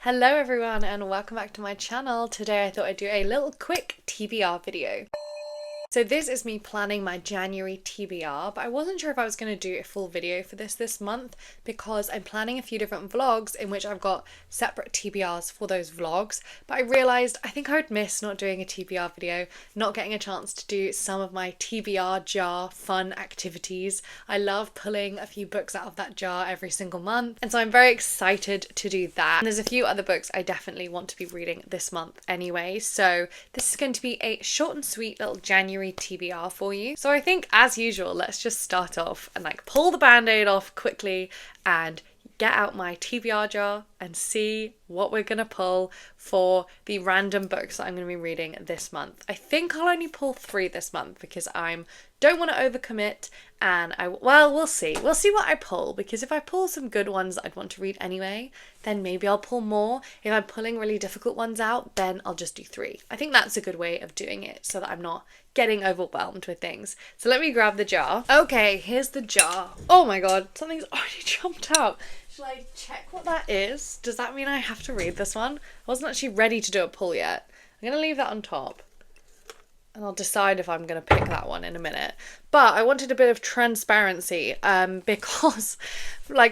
Hello everyone and welcome back to my channel. Today I thought I'd do a little quick TBR video. So this is me planning my January TBR, but I wasn't sure if I was going to do a full video for this month because I'm planning a few different vlogs in which I've got separate TBRs for those vlogs, but I realised I think I would miss not doing a TBR video, not getting a chance to do some of my TBR jar fun activities. I love pulling a few books out of that jar every single month, and so I'm very excited to do that. And there's a few other books I definitely want to be reading this month anyway, so this is going to be a short and sweet little January TBR for you. So I think as usual, let's just start off and pull the band-aid off quickly and get out my TBR jar and see what we're gonna pull for the random books that I'm gonna be reading this month. I think I'll only pull 3 this month because don't want to overcommit, and we'll see what I pull, because if I pull some good ones that I'd want to read anyway, then maybe I'll pull more. If I'm pulling really difficult ones out, then I'll just do 3. I think that's a good way of doing it so that I'm not getting overwhelmed with things. So let me grab the jar. Okay, here's the jar. Oh my god, something's already jumped out. Should I check what that is? Does that mean I have to read this one? I wasn't actually ready to do a pull yet. I'm gonna leave that on top, and I'll decide if I'm going to pick that one in a minute. But I wanted a bit of transparency because,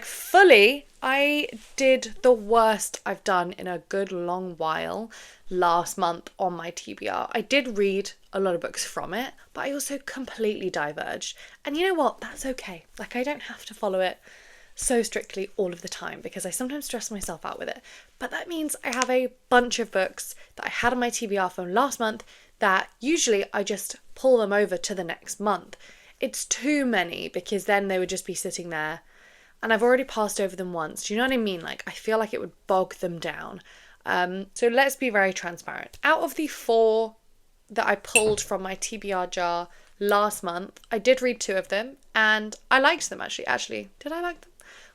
fully, I did the worst I've done in a good long while last month on my TBR. I did read a lot of books from it, but I also completely diverged. And you know what? That's okay. I don't have to follow it so strictly all of the time because I sometimes stress myself out with it. But that means I have a bunch of books that I had on my TBR from last month that usually I just pull them over to the next month. It's too many because then they would just be sitting there and I've already passed over them once. Do you know what I mean? I feel like it would bog them down. So let's be very transparent. Out of the 4 that I pulled from my TBR jar last month, I did read 2 of them and I liked them actually. Did I like them?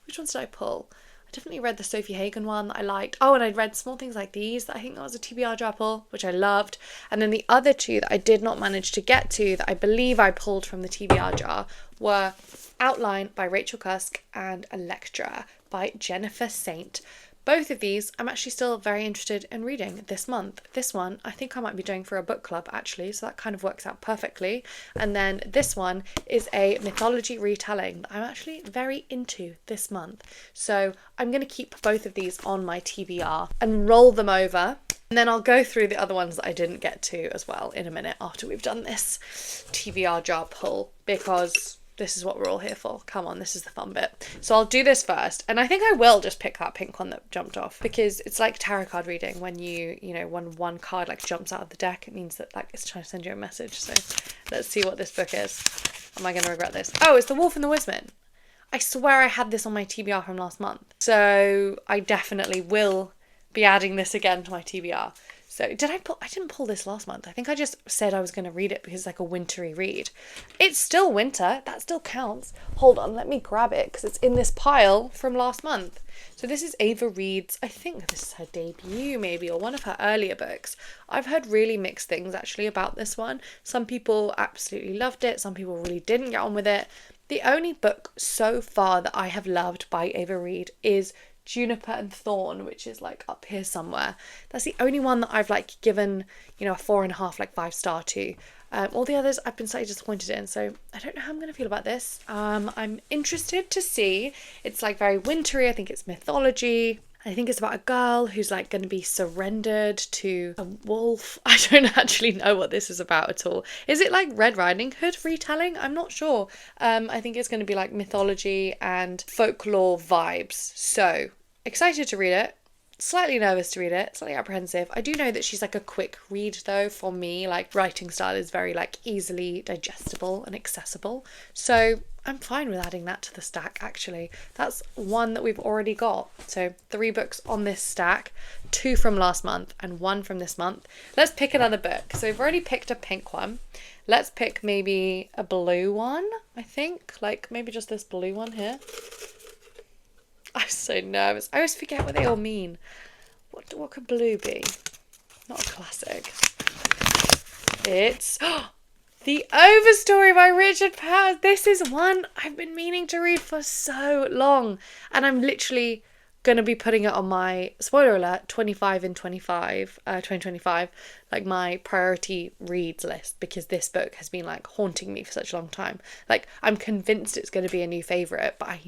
Which ones did I pull? I definitely read the Sophie Hagen one that I liked. Oh, and I read Small Things Like These, that I think that was a TBR jar pull, which I loved. And then the other 2 that I did not manage to get to, that I believe I pulled from the TBR jar, were Outline by Rachel Cusk and Electra by Jennifer Saint. Both of these I'm actually still very interested in reading this month. This one I think I might be doing for a book club actually, so that kind of works out perfectly. And then this one is a mythology retelling that I'm actually very into this month. So I'm going to keep both of these on my TBR and roll them over. And then I'll go through the other ones that I didn't get to as well in a minute after we've done this TBR jar pull, because this is what we're all here for. Come on, this is the fun bit. So I'll do this first, and I think I will just pick that pink one that jumped off, because it's like tarot card reading. When when one card jumps out of the deck, it means that it's trying to send you a message. So let's see what this book is. Am I going to regret this? Oh, it's The Wolf and the Woodsman. I swear I had this on my TBR from last month. So I definitely will be adding this again to my TBR. So I didn't pull this last month. I think I just said I was going to read it because it's a wintry read. It's still winter. That still counts. Hold on, let me grab it because it's in this pile from last month. So this is Ava Reed's, I think this is her debut maybe, or one of her earlier books. I've heard really mixed things actually about this one. Some people absolutely loved it. Some people really didn't get on with it. The only book so far that I have loved by Ava Reed is Juniper and Thorn, which is up here somewhere. That's the only one that I've given a 4.5 5-star to. All the others I've been slightly disappointed in, so I don't know how I'm going to feel about this. I'm interested to see. It's very wintry. I think it's mythology. I think it's about a girl who's going to be surrendered to a wolf. I don't actually know what this is about at all. Is it Red Riding Hood retelling? I'm not sure. I think it's going to be mythology and folklore vibes. So excited to read it. Slightly nervous to read it, slightly apprehensive. I do know that she's a quick read though. For me, writing style is very easily digestible and accessible. So I'm fine with adding that to the stack actually. That's one that we've already got. So 3 books on this stack, 2 from last month and 1 from this month. Let's pick another book. So we've already picked a pink one. Let's pick maybe a blue one, I think. Maybe just this blue one here. I'm so nervous. I always forget what they all mean. What could blue be? Not a classic. It's The Overstory by Richard Powers. This is one I've been meaning to read for so long, and I'm literally going to be putting it on my, spoiler alert, 2025, like my priority reads list, because this book has been like haunting me for such a long time. Like, I'm convinced it's going to be a new favourite, but I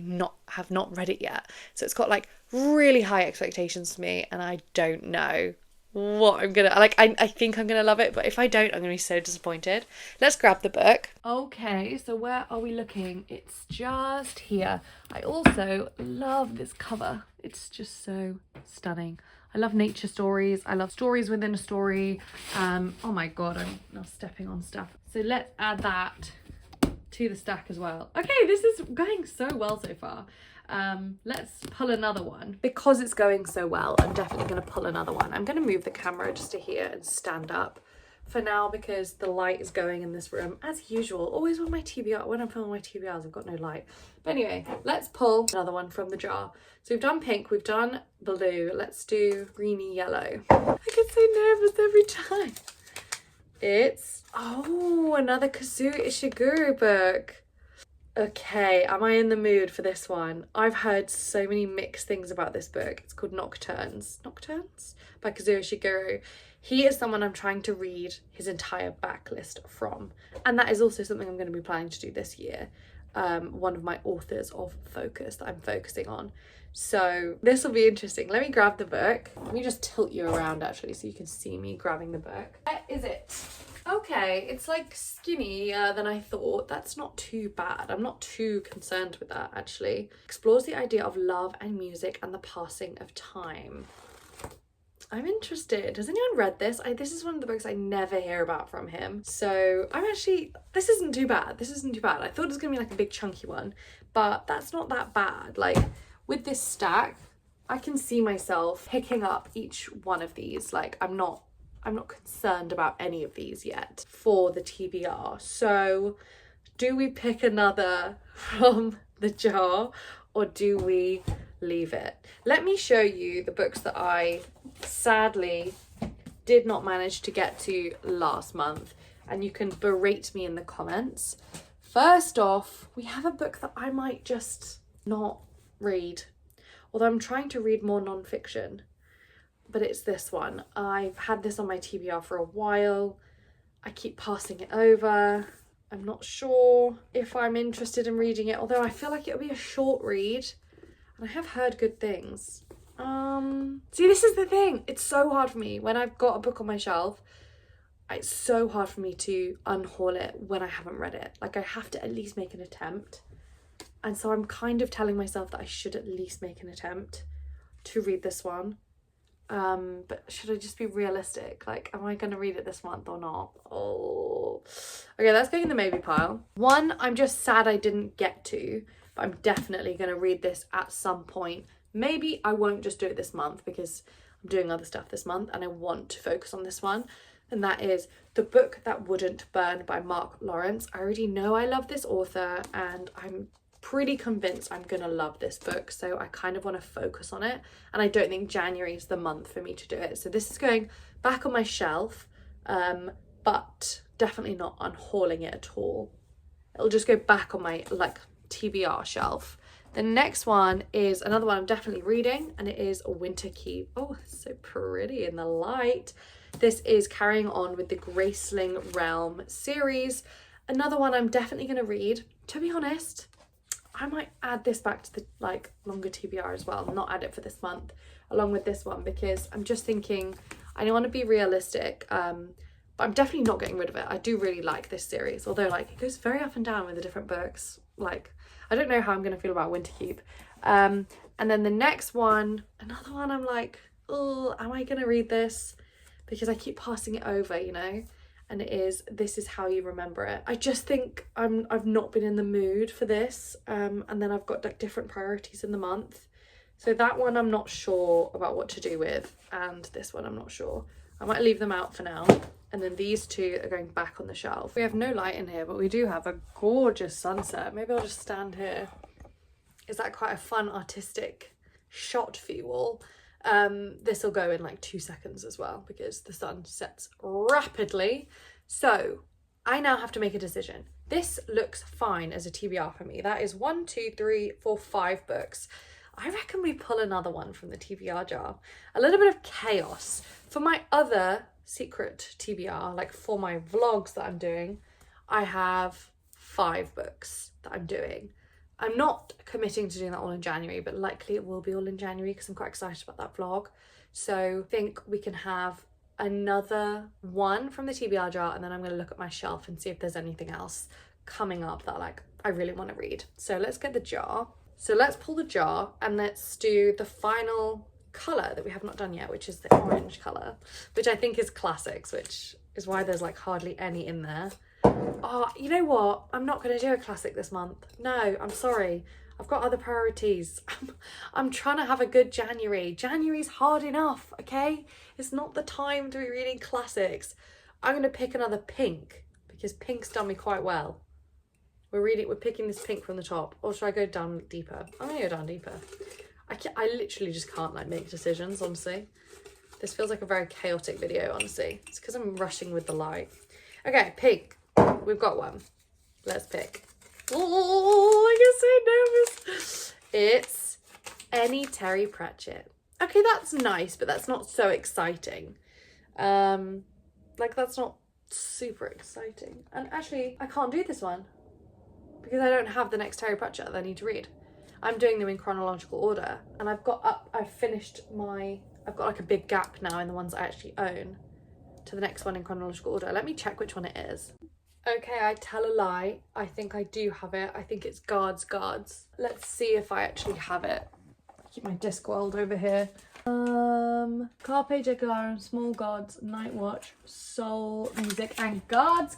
have not read it yet. So it's got like really high expectations for me, and I don't know what I'm gonna like. I think I'm gonna love it, but if I don't, I'm gonna be so disappointed. Let's grab the book. Okay, so where are we looking? It's just here. I also love this cover. It's just so stunning. I love nature stories. I love stories within a story. Oh my god, I'm now stepping on stuff. So let's add that to the stack as well. Okay, this is going so well so far. Let's pull another one. Because it's going so well, I'm definitely going to pull another one. I'm going to move the camera just to here and stand up for now, because the light is going in this room as usual. Always when I'm filming my TBRs, I've got no light. But anyway, let's pull another one from the jar. So we've done pink, we've done blue. Let's do greeny yellow. I get so nervous every time. It's, oh, another Kazuo Ishiguro book. Okay, am I in the mood for this one? I've heard so many mixed things about this book. It's called Nocturnes by Kazuo Ishiguro. He is someone I'm trying to read his entire backlist from, and that is also something I'm going to be planning to do this year. One of my authors of focus that I'm focusing on. So this will be interesting. Let me grab the book. Let me just tilt you around actually so you can see me grabbing the book. Where is it? Okay, it's like skinnier than I thought. That's not too bad. I'm not too concerned with that actually. Explores the idea of love and music and the passing of time. I'm interested. Has anyone read this? This is one of the books I never hear about from him. So this isn't too bad. I thought it was gonna be like a big chunky one, but that's not that bad. Like with this stack, I can see myself picking up each one of these. Like I'm not concerned about any of these yet for the TBR. So do we pick another from the jar, or do we leave it? Let me show you the books that I sadly did not manage to get to last month, and you can berate me in the comments. First off, we have a book that I might just not read, although I'm trying to read more non-fiction. But it's this one. I've had this on my TBR for a while. I keep passing it over. I'm not sure if I'm interested in reading it, although I feel like it'll be a short read, and I have heard good things. See, this is the thing. It's so hard for me when I've got a book on my shelf. It's so hard for me to unhaul it when I haven't read it. Like, I have to at least make an attempt. And so I'm kind of telling myself that I should at least make an attempt to read this one. But should I just be realistic? Like, am I going to read it this month or not? Oh, okay, that's going in the maybe pile. One, I'm just sad I didn't get to, but I'm definitely going to read this at some point. Maybe I won't just do it this month because I'm doing other stuff this month and I want to focus on this one. And that is The Book That Wouldn't Burn by Mark Lawrence. I already know I love this author, and I'm pretty convinced I'm gonna love this book, so I kind of want to focus on it, and I don't think January is the month for me to do it. So this is going back on my shelf, but definitely not unhauling it at all. It'll just go back on my like TBR shelf. The next one is another one I'm definitely reading, and it is Winter Keep. Oh, it's so pretty in the light. This is carrying on with the Graceling Realm series. Another one I'm definitely going to read. To be honest, I might add this back to the like longer TBR as well, not add it for this month along with this one, because I'm just thinking I don't want to be realistic, but I'm definitely not getting rid of it. I do really like this series, although like it goes very up and down with the different books. Like, I don't know how I'm going to feel about Winter Keep. And then the next one, another one I'm like, oh, am I going to read this? Because I keep passing it over, you know? And it is This Is How You Remember It. I just think I've not been in the mood for this, and then I've got like different priorities in the month. So that one I'm not sure about what to do with, and this one I'm not sure. I might leave them out for now, and then these two are going back on the shelf. We have no light in here, but we do have a gorgeous sunset. Maybe I'll just stand here. Is that quite a fun artistic shot for you all? This will go in like 2 seconds as well because the sun sets rapidly. So I now have to make a decision. This looks fine as a TBR for me. That is 1, 2, 3, 4, 5 books. I reckon we pull another one from the TBR jar. A little bit of chaos. For my other secret TBR, like for my vlogs that I'm doing, I have 5 books that I'm doing. I'm not committing to doing that all in January, but likely it will be all in January because I'm quite excited about that vlog. So I think we can have another one from the TBR jar, and then I'm going to look at my shelf and see if there's anything else coming up that like I really want to read. So let's get the jar. So let's pull the jar and let's do the final colour that we have not done yet, which is the orange colour, which I think is classics, which is why there's like hardly any in there. Oh, you know what? I'm not going to do a classic this month. No, I'm sorry. I've got other priorities. I'm trying to have a good January. January's hard enough, okay? It's not the time to be reading classics. I'm going to pick another pink because pink's done me quite well. We're picking this pink from the top. Or should I go down deeper? I'm going to go down deeper. I literally just can't like make decisions, honestly. This feels like a very chaotic video, honestly. It's because I'm rushing with the light. Okay, pink. We've got one. Let's pick. Oh, I get so nervous. It's Any Terry Pratchett. Okay, that's nice, but that's not so exciting. Like that's not super exciting. And actually, I can't do this one because I don't have the next Terry Pratchett that I need to read. I'm doing them in chronological order, and I've got like a big gap now in the ones I actually own to the next one in chronological order. Let me check which one it is. Okay, I tell a lie. I think I do have it. I think it's Guards. Let's see if I actually have it. Keep my Discworld over here. Carpe Jacularum, Small Gods, Night Watch, Soul Music, and Guards.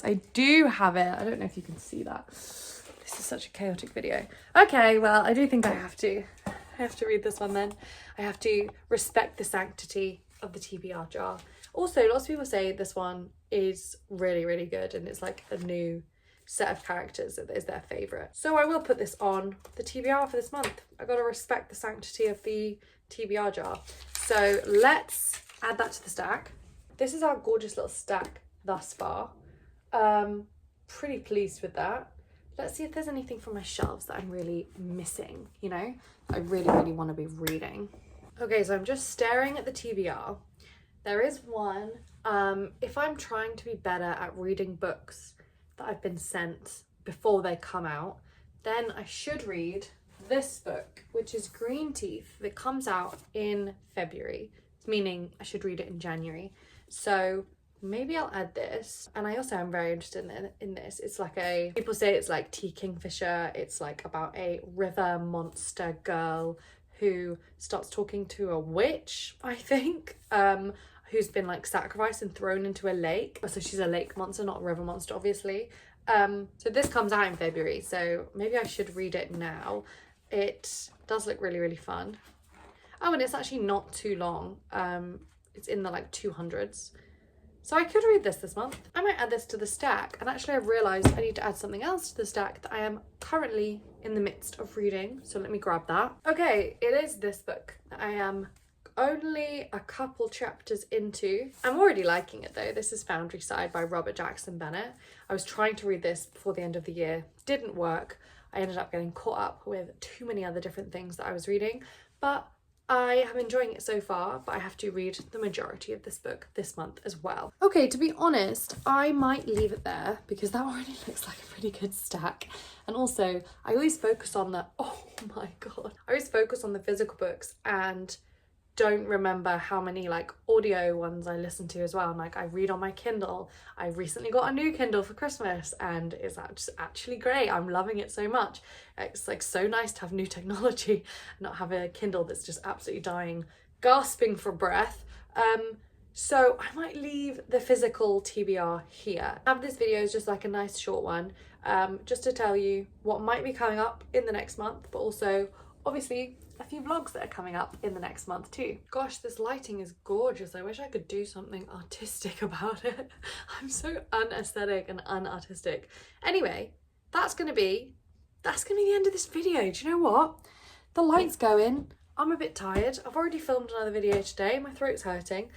I do have it. I don't know if you can see that. This is such a chaotic video. Okay, well, I do think I have to read this one then. I have to respect the sanctity of the TBR jar. Also, lots of people say this one is really, really good, and it's like a new set of characters that is their favourite. So I will put this on the TBR for this month. I got to respect the sanctity of the TBR jar. So let's add that to the stack. This is our gorgeous little stack thus far. Pretty pleased with that. Let's see if there's anything from my shelves that I'm really missing, you know, I really, really want to be reading. Okay, so I'm just staring at the TBR. There is one. If I'm trying to be better at reading books that I've been sent before they come out, then I should read this book, which is Green Teeth, that comes out in February, meaning I should read it in January. So maybe I'll add this. And I also am very interested in this. It's like people say it's like T. Kingfisher. It's like about a river monster girl who starts talking to a witch, I think, who's been like sacrificed and thrown into a lake. So she's a lake monster, not a river monster, obviously. So this comes out in February, so maybe I should read it now. It does look really, really fun. Oh, and it's actually not too long. It's in the like 200s. So I could read this month. I might add this to the stack. And actually I've realised I need to add something else to the stack that I am currently in the midst of reading. So let me grab that. Okay, it is this book that I am only a couple chapters into. I'm already liking it though. This is Foundryside by Robert Jackson Bennett. I was trying to read this before the end of the year. Didn't work. I ended up getting caught up with too many other different things that I was reading. But I am enjoying it so far, but I have to read the majority of this book this month as well. Okay, to be honest, I might leave it there because that already looks like a pretty good stack. And also, I always focus on the, oh my God, I always focus on the physical books and don't remember how many like audio ones I listen to as well. And like I read on my Kindle. I recently got a new Kindle for Christmas and it's actually great. I'm loving it so much. It's like so nice to have new technology and not have a Kindle that's just absolutely dying, gasping for breath. So I might leave the physical TBR here. This video is just like a nice short one, just to tell you what might be coming up in the next month, but also obviously a few vlogs that are coming up in the next month too. Gosh, this lighting is gorgeous. I wish I could do something artistic about it. I'm so unaesthetic and unartistic. Anyway, that's gonna be the end of this video. Do you know what? The light's going. I'm a bit tired. I've already filmed another video today. My throat's hurting.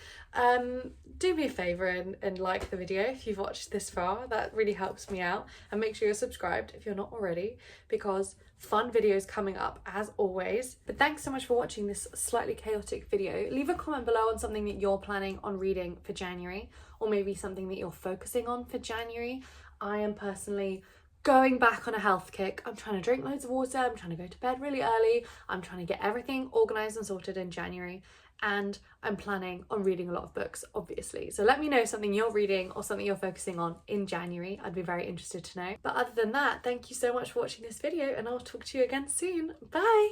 Do me a favour and like the video if you've watched this far. That really helps me out. And make sure you're subscribed if you're not already, because fun videos coming up as always. But thanks so much for watching this slightly chaotic video. Leave a comment below on something that you're planning on reading for January, or maybe something that you're focusing on for January. I am personally going back on a health kick. I'm trying to drink loads of water, I'm trying to go to bed really early, I'm trying to get everything organised and sorted in January, and I'm planning on reading a lot of books, obviously. So let me know something you're reading or something you're focusing on in January. I'd be very interested to know. But other than that, thank you so much for watching this video, and I'll talk to you again soon. Bye!